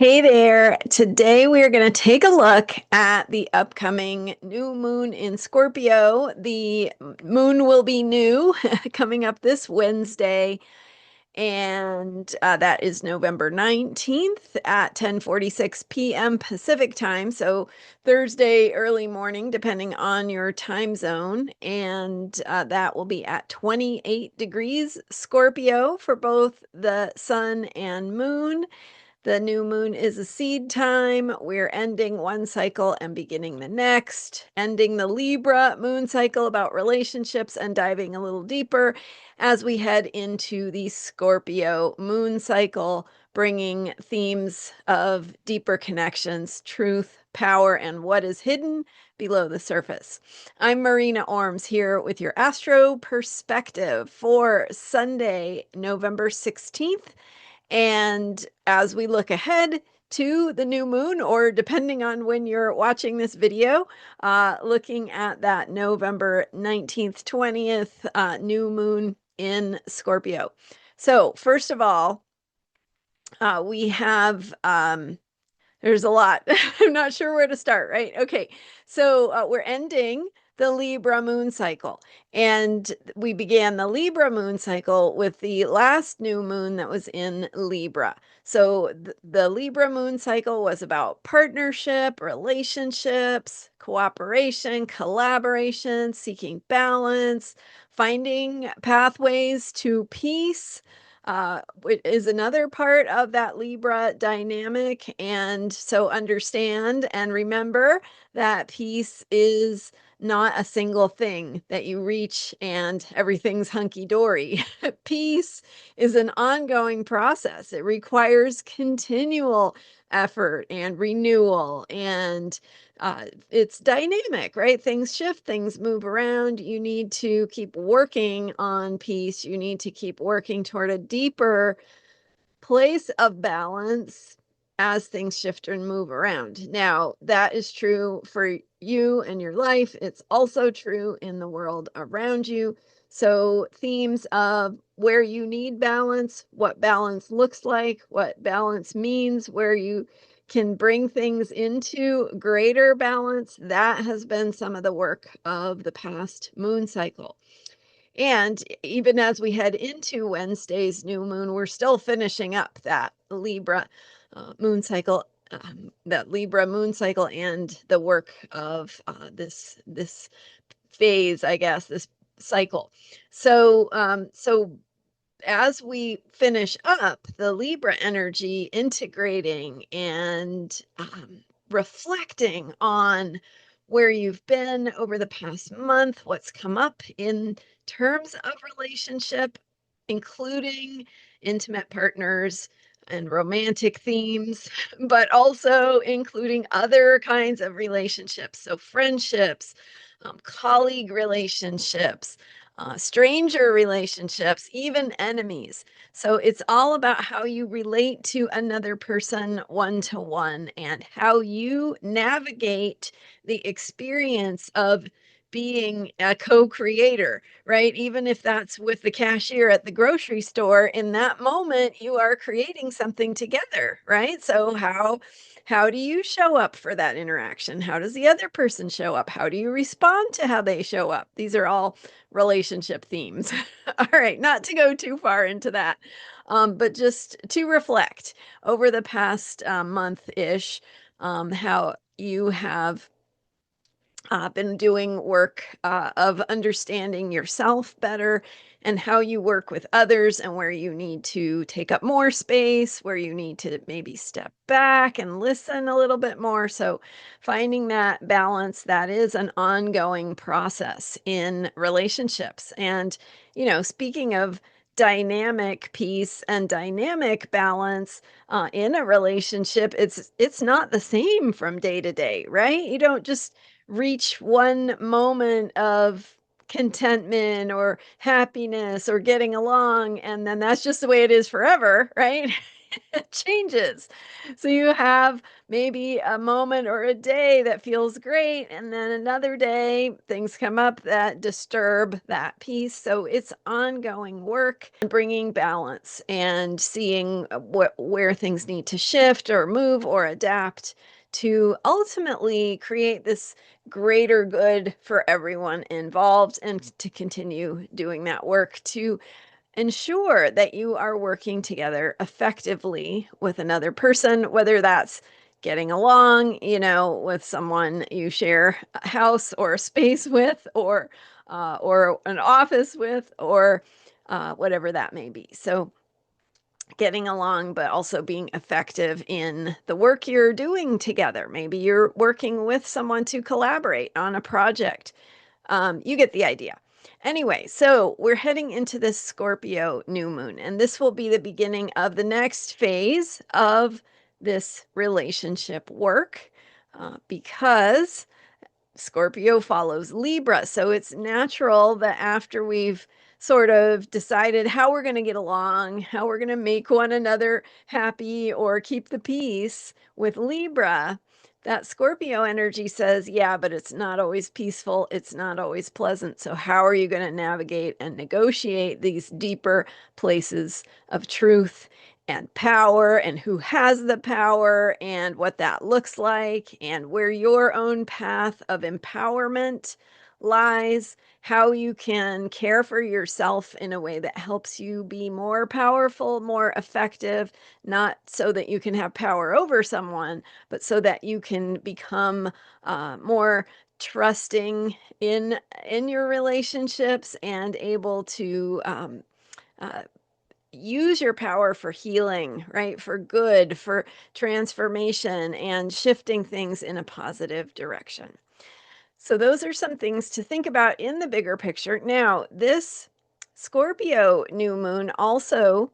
Hey there. Today we are going to take a look at the upcoming new moon in Scorpio. The moon will be new coming up this Wednesday, and that is November 19th at 10:46 p.m. Pacific time. So Thursday early morning, depending on your time zone. And that will be at 28 degrees Scorpio for both the sun and moon. The new moon is a seed time. We're ending one cycle and beginning the next, ending the Libra moon cycle about relationships and diving a little deeper as we head into the Scorpio moon cycle, bringing themes of deeper connections, truth, power, and what is hidden below the surface. I'm Marina Orms here with your Astro perspective for Sunday, November 16th. And as we look ahead to the new moon, or depending on when you're watching this video, looking at that November 19th, 20th new moon in Scorpio. So, first of all, we have there's a lot. I'm not sure where to start, right? Okay. So we're ending the Libra moon cycle. And we began the Libra moon cycle with the last new moon that was in Libra. So the Libra moon cycle was about partnership, relationships, cooperation, collaboration, seeking balance, finding pathways to peace, is another part of that Libra dynamic. And so understand and remember that peace is not a single thing that you reach and everything's hunky dory. Peace is an ongoing process. It requires continual effort and renewal, and it's dynamic, right? Things shift, things move around. You need to keep working on peace. You need to keep working toward a deeper place of balance as things shift and move around. Now, that is true for you and your life. It's also true in the world around you. So, themes of where you need balance, what balance looks like, what balance means, where you can bring things into greater balance, that has been some of the work of the past moon cycle. And even as we head into Wednesday's new moon, we're still finishing up that Libra moon cycle, that Libra moon cycle, and the work of this phase, I guess, this cycle. So as we finish up the Libra energy, integrating and reflecting on where you've been over the past month, what's come up in terms of relationship, including intimate partners and romantic themes, but also including other kinds of relationships. So, friendships, colleague relationships, stranger relationships, even enemies. So it's all about how you relate to another person one to one and how you navigate the experience of being a co-creator, right? Even if that's with the cashier at the grocery store, in that moment you are creating something together, right? So how do you show up for that interaction? How does the other person show up? How do you respond to how they show up? These are all relationship themes. All right, not to go too far into that, but just to reflect over the past month-ish, how you have been doing work of understanding yourself better and how you work with others, and where you need to take up more space, where you need to maybe step back and listen a little bit more. So, finding that balance, that is an ongoing process in relationships. And, speaking of dynamic peace and dynamic balance in a relationship, it's not the same from day to day, right? You don't just reach one moment of contentment or happiness or getting along, and then that's just the way it is forever, right? It changes. So you have maybe a moment or a day that feels great, and then another day things come up that disturb that peace. So it's ongoing work, bringing balance and seeing where things need to shift or move or adapt to ultimately create this greater good for everyone involved, and to continue doing that work to ensure that you are working together effectively with another person, whether that's getting along, with someone you share a house or a space with, or an office with, or whatever that may be. So getting along, but also being effective in the work you're doing together. Maybe you're working with someone to collaborate on a project. You get the idea. Anyway, so we're heading into this Scorpio new moon, and this will be the beginning of the next phase of this relationship work, because Scorpio follows Libra. So it's natural that after we've sort of decided how we're going to get along, how we're going to make one another happy or keep the peace with Libra, that Scorpio energy says, yeah, but it's not always peaceful. It's not always pleasant. So, how are you going to navigate and negotiate these deeper places of truth and power, and who has the power, and what that looks like, and where your own path of empowerment lies, how you can care for yourself in a way that helps you be more powerful, more effective, not so that you can have power over someone, but so that you can become more trusting in your relationships, and able to uh, use your power for healing, right? For good, for transformation, and shifting things in a positive direction. So, those are some things to think about in the bigger picture. Now, this Scorpio new moon also,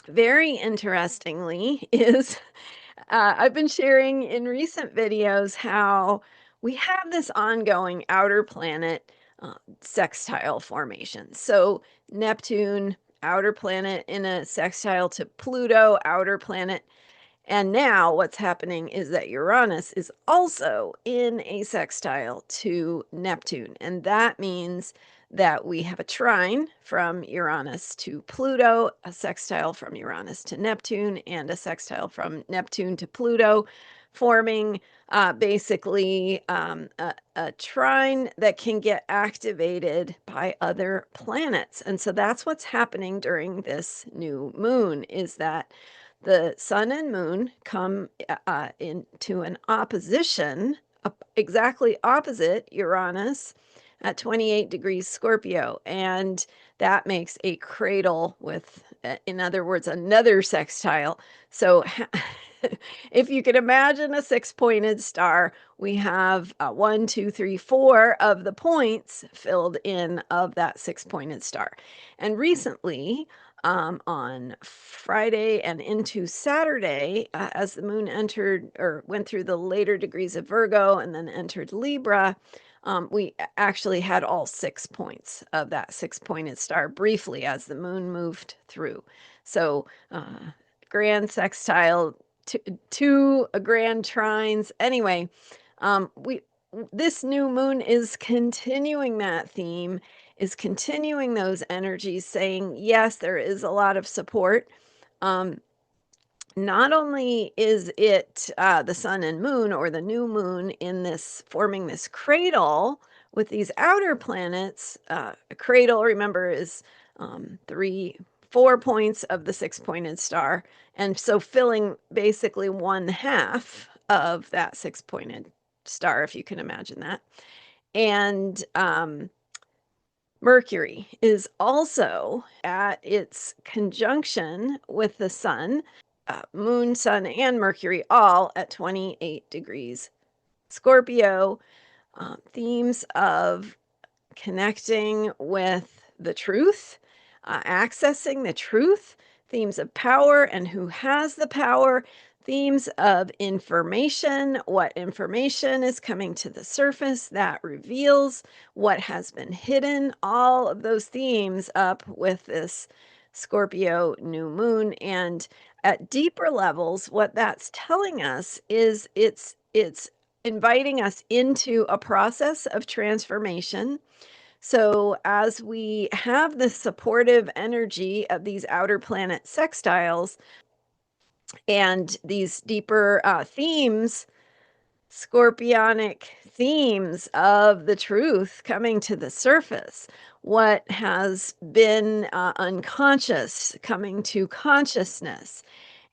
very interestingly, is I've been sharing in recent videos how we have this ongoing outer planet sextile formation. So, Neptune, outer planet in a sextile to Pluto, outer planet. And now what's happening is that Uranus is also in a sextile to Neptune. And that means that we have a trine from Uranus to Pluto, a sextile from Uranus to Neptune, and a sextile from Neptune to Pluto, forming basically a trine that can get activated by other planets. And so that's what's happening during this new moon, is that the sun and moon come into an opposition, exactly opposite Uranus at 28 degrees Scorpio. And that makes a cradle with, in other words, another sextile. So if you can imagine a six-pointed star, we have one, two, three, four of the points filled in of that six-pointed star. And recently, on Friday and into Saturday, as the moon entered or went through the later degrees of Virgo and then entered Libra, we actually had all 6 points of that six-pointed star briefly as the moon moved through. So, grand sextile, two grand trines. Anyway, we this new moon is continuing that theme, is continuing those energies, saying, yes, there is a lot of support. Um, Not only is it the sun and moon, or the new moon, in this forming this cradle with these outer planets. A cradle, remember, is 4 points of the six-pointed star, and so filling basically one half of that six-pointed star, if you can imagine that. And Mercury is also at its conjunction with the sun, moon, sun, and Mercury, all at 28 degrees Scorpio. Themes of connecting with the truth, accessing the truth, themes of power and who has the power, themes of information, what information is coming to the surface that reveals what has been hidden, all of those themes up with this Scorpio new moon. And at deeper levels, what that's telling us is it's inviting us into a process of transformation. So as we have the supportive energy of these outer planet sextiles and these deeper themes, scorpionic themes of the truth coming to the surface, what has been unconscious coming to consciousness.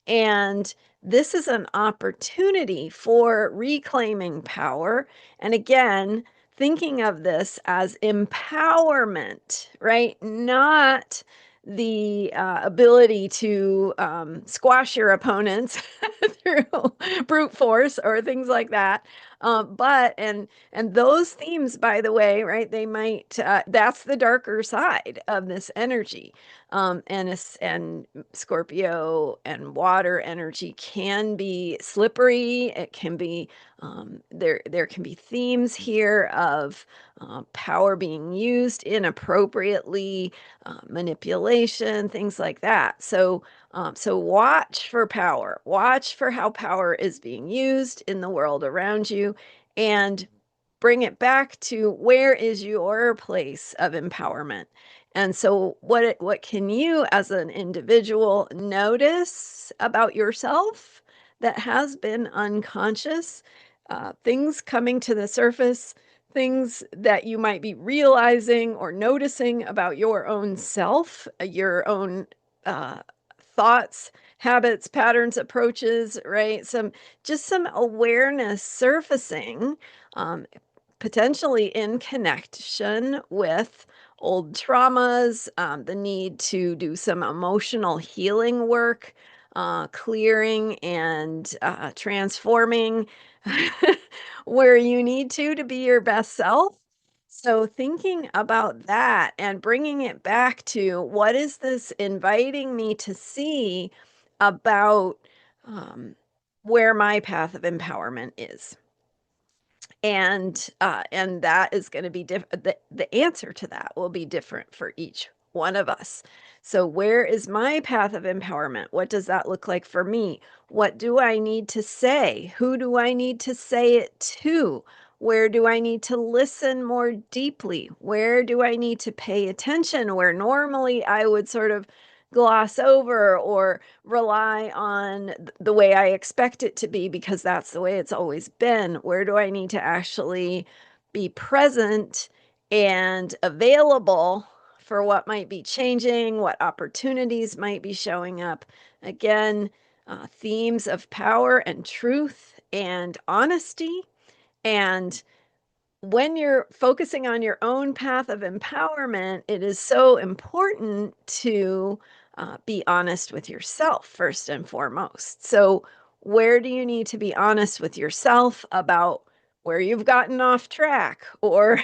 And this is an opportunity for reclaiming power. And again, thinking of this as empowerment, right? Not the ability to squash your opponents through brute force or things like that. And those themes, by the way, right? They might that's the darker side of this energy. And Scorpio and water energy can be slippery. It can be there can be themes here of power being used inappropriately, manipulation, things like that. So watch for power. Watch for how power is being used in the world around you, and bring it back to where is your place of empowerment. And so what can you as an individual notice about yourself that has been unconscious? Things coming to the surface, things that you might be realizing or noticing about your own self, your own uh, thoughts, habits, patterns, approaches, right? Some awareness surfacing, um, potentially in connection with old traumas, the need to do some emotional healing work, clearing and transforming where you need to be your best self. So, thinking about that and bringing it back to what is this inviting me to see about um, where my path of empowerment is. And that is going to be different. The answer to that will be different for each one of us. So where is my path of empowerment? What does that look like for me? What do I need to say? Who do I need to say it to? Where do I need to listen more deeply? Where do I need to pay attention where normally I would sort of gloss over or rely on the way I expect it to be because that's the way it's always been? Where do I need to actually be present and available for what might be changing, what opportunities might be showing up? Again, themes of power and truth and honesty. And when you're focusing on your own path of empowerment, it is so important to be honest with yourself first and foremost. So, where do you need to be honest with yourself about where you've gotten off track or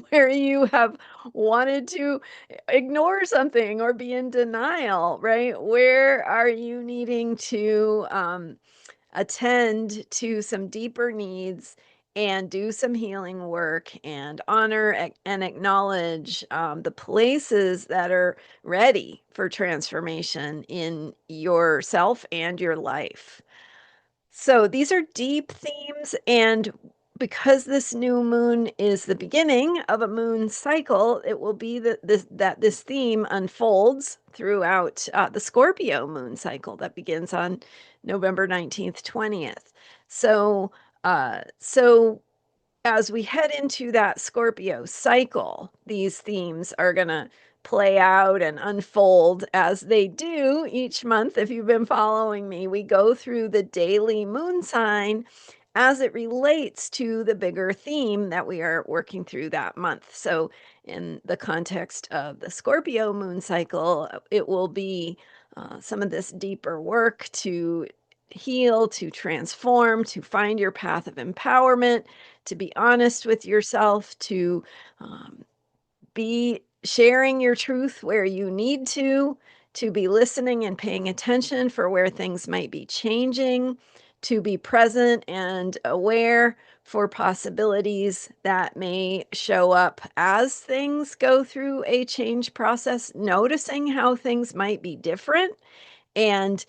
where you have wanted to ignore something or be in denial, right? Where are you needing to attend to some deeper needs and do some healing work and honor and acknowledge the places that are ready for transformation in yourself and your life. So these are deep themes, and because this new moon is the beginning of a moon cycle, it will be that this theme unfolds throughout the Scorpio moon cycle that begins on November 19th, 20th. So as we head into that Scorpio cycle, these themes are going to play out and unfold as they do each month. If you've been following me, we go through the daily moon sign as it relates to the bigger theme that we are working through that month. So, in the context of the Scorpio moon cycle, it will be some of this deeper work to heal, to transform, to find your path of empowerment, to be honest with yourself, to um, be sharing your truth where you need to be listening and paying attention for where things might be changing, to be present and aware for possibilities that may show up as things go through a change process, noticing how things might be different and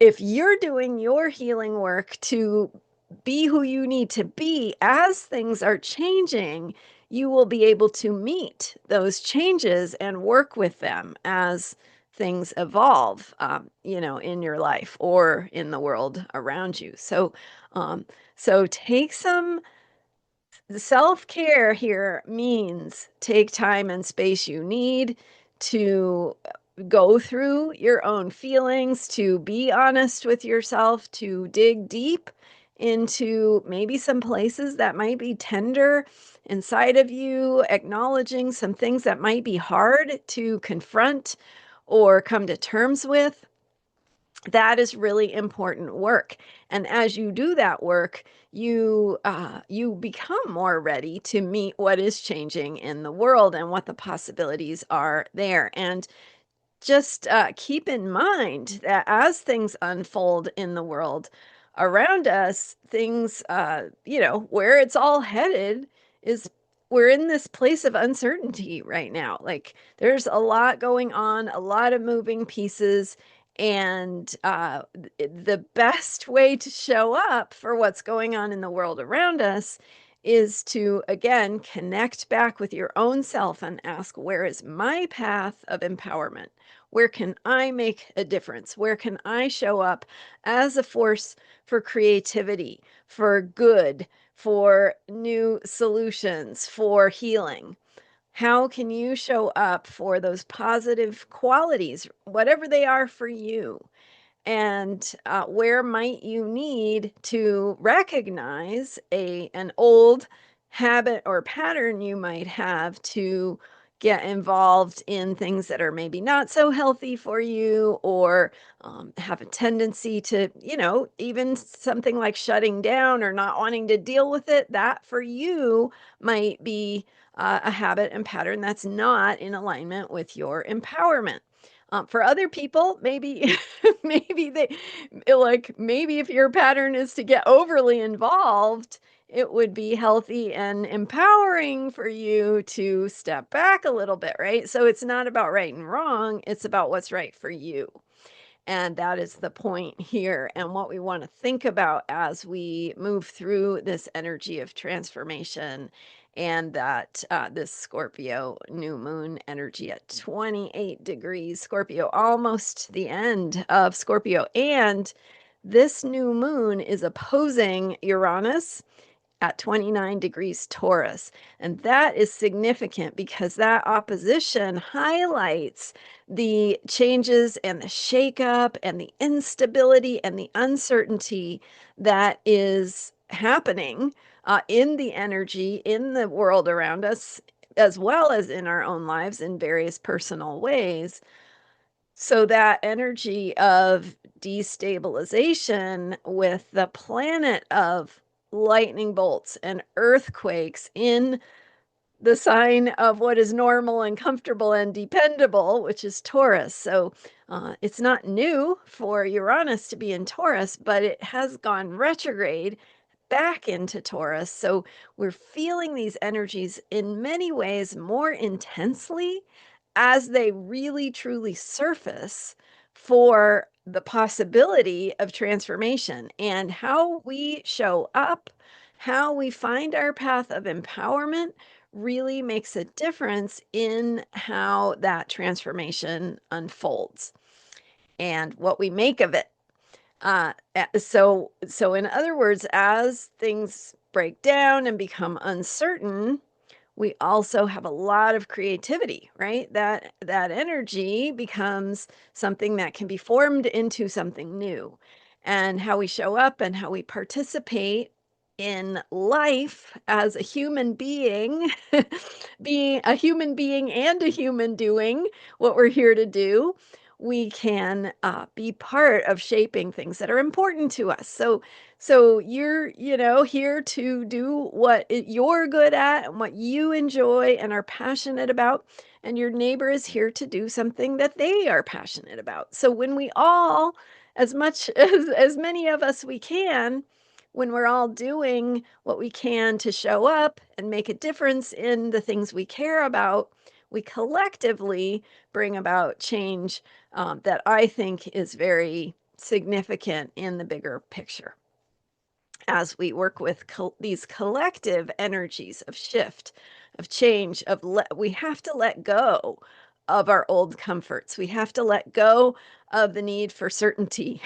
if you're doing your healing work to be who you need to be as things are changing, you will be able to meet those changes and work with them as things evolve, in your life or in the world around you. Um, so take some the self-care here means take time and space you need to go through your own feelings, to be honest with yourself, to dig deep into maybe some places that might be tender inside of you, acknowledging some things that might be hard to confront or come to terms with. That is really important work. And as you do that work, you become more ready to meet what is changing in the world and what the possibilities are there. And just keep in mind that as things unfold in the world around us, things, where it's all headed is we're in this place of uncertainty right now. Like there's a lot going on, a lot of moving pieces. And the best way to show up for what's going on in the world around us is to, again, connect back with your own self and ask, where is my path of empowerment? Where can I make a difference? Where can I show up as a force for creativity, for good, for new solutions, for healing? How can you show up for those positive qualities, whatever they are for you? And where might you need to recognize an old habit or pattern you might have to get involved in things that are maybe not so healthy for you, or have a tendency to, even something like shutting down or not wanting to deal with it, that for you might be a habit and pattern that's not in alignment with your empowerment. For other people, maybe maybe maybe if your pattern is to get overly involved, it would be healthy and empowering for you to step back a little bit, right? So it's not about right and wrong, it's about what's right for you. And that is the point here, and what we want to think about as we move through this energy of transformation, and that this Scorpio new moon energy at 28 degrees Scorpio, almost the end of Scorpio. And this new moon is opposing Uranus at 29 degrees Taurus. And that is significant because that opposition highlights the changes and the shakeup and the instability and the uncertainty that is happening in the energy, in the world around us, as well as in our own lives in various personal ways. So that energy of destabilization with the planet of lightning bolts and earthquakes in the sign of what is normal and comfortable and dependable, which is Taurus. So it's not new for Uranus to be in Taurus, but it has gone retrograde back into Taurus. So we're feeling these energies in many ways more intensely as they really truly surface for the possibility of transformation. And how we show up, how we find our path of empowerment really makes a difference in how that transformation unfolds and what we make of it. So in other words, as things break down and become uncertain, we also have a lot of creativity, right? That energy becomes something that can be formed into something new. And how we show up and how we participate in life as a human being, being a human being and a human doing what we're here to do, we can be part of shaping things that are important to us. So you're, here to do what you're good at and what you enjoy and are passionate about, and your neighbor is here to do something that they are passionate about. So when we all, as much as many of us we can, when we're all doing what we can to show up and make a difference in the things we care about, we collectively bring about change that I think is very significant in the bigger picture as we work with these collective energies of shift, of change, we have to let go of our old comforts. We have to let go of the need for certainty.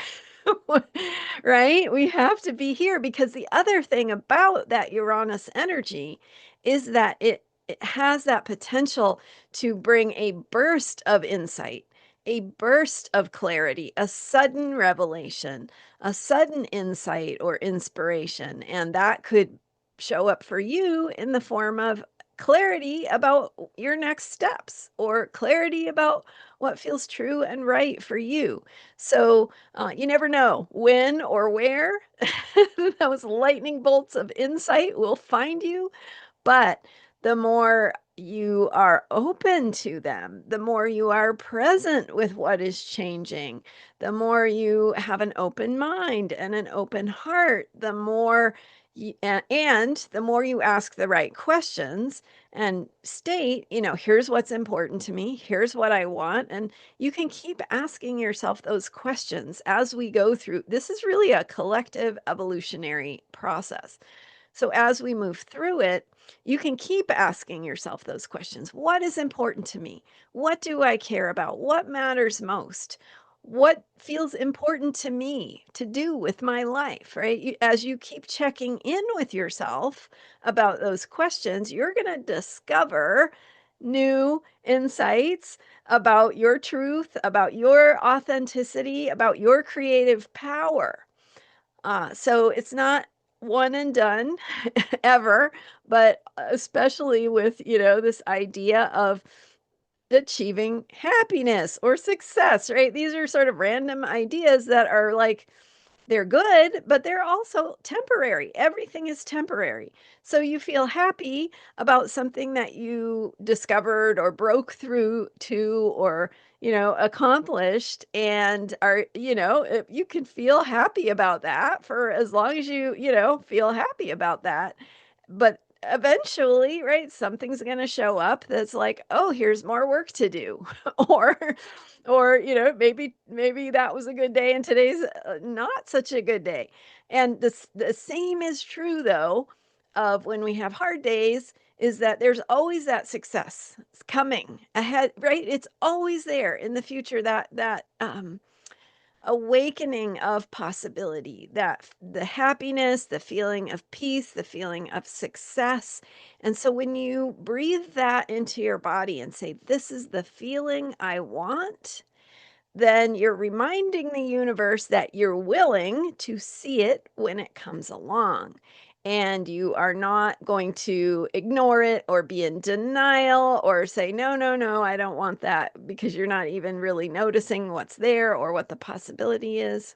Right? We have to be here because the other thing about that Uranus energy is that it has that potential to bring a burst of insight, a burst of clarity, a sudden revelation, a sudden insight or inspiration. And that could show up for you in the form of clarity about your next steps or clarity about what feels true and right for you. So you never know when or where those lightning bolts of insight will find you, but the more you are open to them, the more you are present with what is changing, the more you have an open mind and an open heart, the more and the more you ask the right questions and state, here's what's important to me, here's what I want. And you can keep asking yourself those questions as we go through. This is really a collective evolutionary process. So as we move through it, you can keep asking yourself those questions. What is important to me? What do I care about? What matters most? What feels important to me to do with my life, right? As you keep checking in with yourself about those questions, you're going to discover new insights about your truth, about your authenticity, about your creative power. So it's not one and done ever, but especially with, this idea of achieving happiness or success, right? These are sort of random ideas that are like they're good, but they're also temporary. Everything is temporary. So you feel happy about something that you discovered or broke through to or, accomplished and you can feel happy about that for as long as you feel happy about that. But eventually, right, something's going to show up that's like, "Oh, here's more work to do." or maybe that was a good day and today's not such a good day. And the same is true though of when we have hard days, is that there's always that success coming ahead, right? It's always there in the future, that awakening of possibility, that the happiness, the feeling of peace, the feeling of success. And so when you breathe that into your body and say, "This is the feeling I want," then you're reminding the universe that you're willing to see it when it comes along. And you are not going to ignore it or be in denial or say, "No, no, no, I don't want that," because you're not even really noticing what's there or what the possibility is.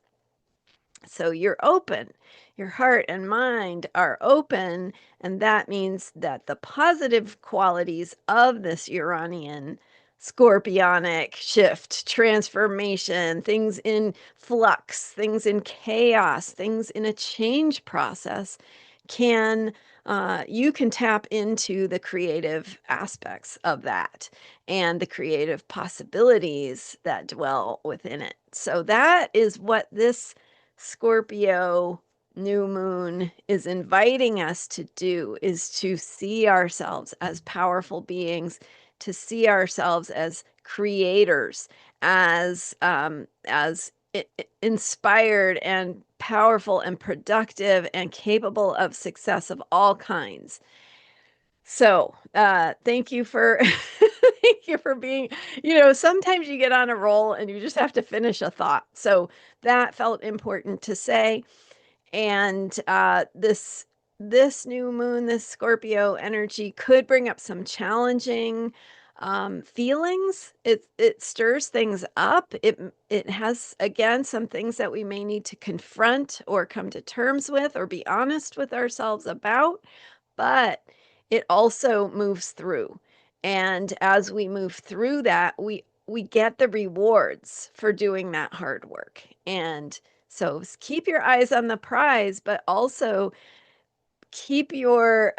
So you're open. Your heart and mind are open. And that means that the positive qualities of this Uranian scorpionic shift, transformation, things in flux, things in chaos, things in a change process can you can tap into the creative aspects of that and the creative possibilities that dwell within it. So that is what this Scorpio new moon is inviting us to do, is to see ourselves as powerful beings, to see ourselves as creators, as inspired and powerful and productive and capable of success of all kinds. So, thank you for thank you for being, sometimes you get on a roll and you just have to finish a thought. So that felt important to say. And this new moon, this Scorpio energy could bring up some challenging feelings. It stirs things up. It has again some things that we may need to confront or come to terms with or be honest with ourselves about, but it also moves through. And as we move through that, we get the rewards for doing that hard work. And so keep your eyes on the prize, but also keep your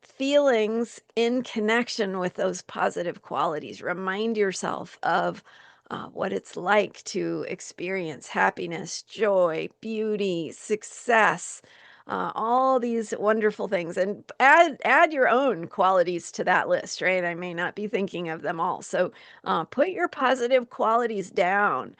feelings in connection with those positive qualities. Remind yourself of what it's like to experience happiness, joy, beauty, success, all these wonderful things, and add your own qualities to that list, right? I may not be thinking of them all. So put your positive qualities down,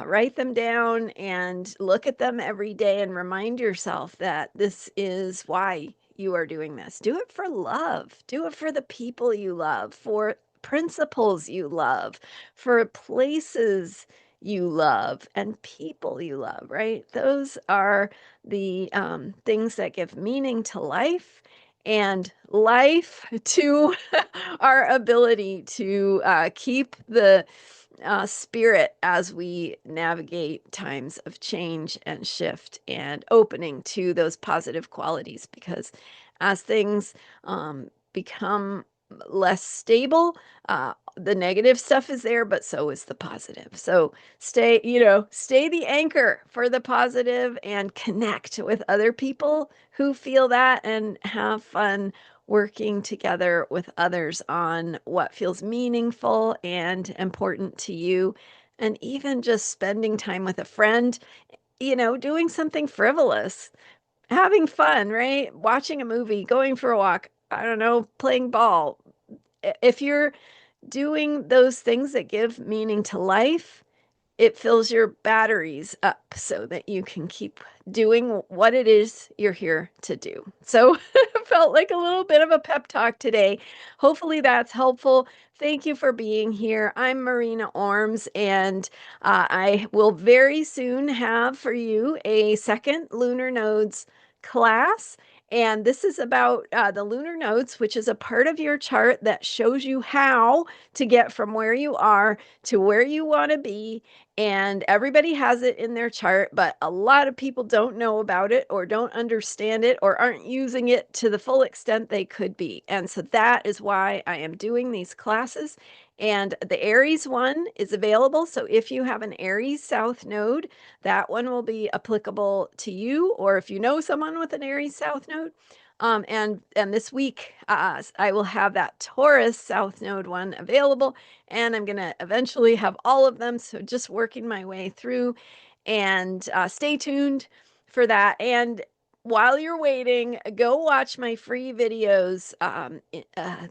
write them down, and look at them every day and remind yourself that this is why you are doing this. Do it for love. Do it for the people you love, for principles you love, for places you love, and people you love, right? Those are the things that give meaning to life, and life to our ability to keep the spirit as we navigate times of change and shift and opening to those positive qualities. Because as things become less stable, the negative stuff is there, but so is the positive. So stay the anchor for the positive and connect with other people who feel that, and have fun working together with others on what feels meaningful and important to you. And even just spending time with a friend, doing something frivolous, having fun, right? Watching a movie, going for a walk, I don't know, playing ball. If you're doing those things that give meaning to life, it fills your batteries up so that you can keep doing what it is you're here to do. So it felt like a little bit of a pep talk today. Hopefully that's helpful. Thank you for being here. I'm Marina Orms, and I will very soon have for you a second lunar nodes class. And this is about the lunar nodes, which is a part of your chart that shows you how to get from where you are to where you want to be. And everybody has it in their chart, but a lot of people don't know about it, or don't understand it, or aren't using it to the full extent they could be. And so that is why I am doing these classes. And the Aries one is available. So if you have an Aries South node, that one will be applicable to you, or if you know someone with an Aries South node. And this week, I will have that Taurus South Node one available, and I'm going to eventually have all of them. So just working my way through, and stay tuned for that. And while you're waiting, go watch my free videos,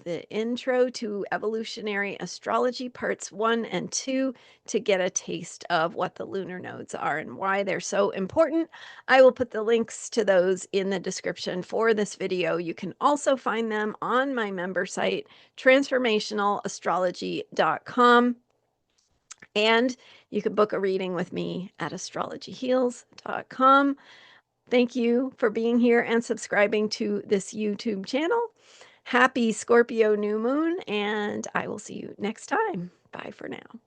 the intro to Evolutionary Astrology parts 1 and 2, to get a taste of what the lunar nodes are and why they're so important. I will put the links to those in the description for this video. You can also find them on my member site, transformationalastrology.com. And you can book a reading with me at astrologyheals.com. Thank you for being here and subscribing to this YouTube channel. Happy Scorpio New Moon, and I will see you next time. Bye for now.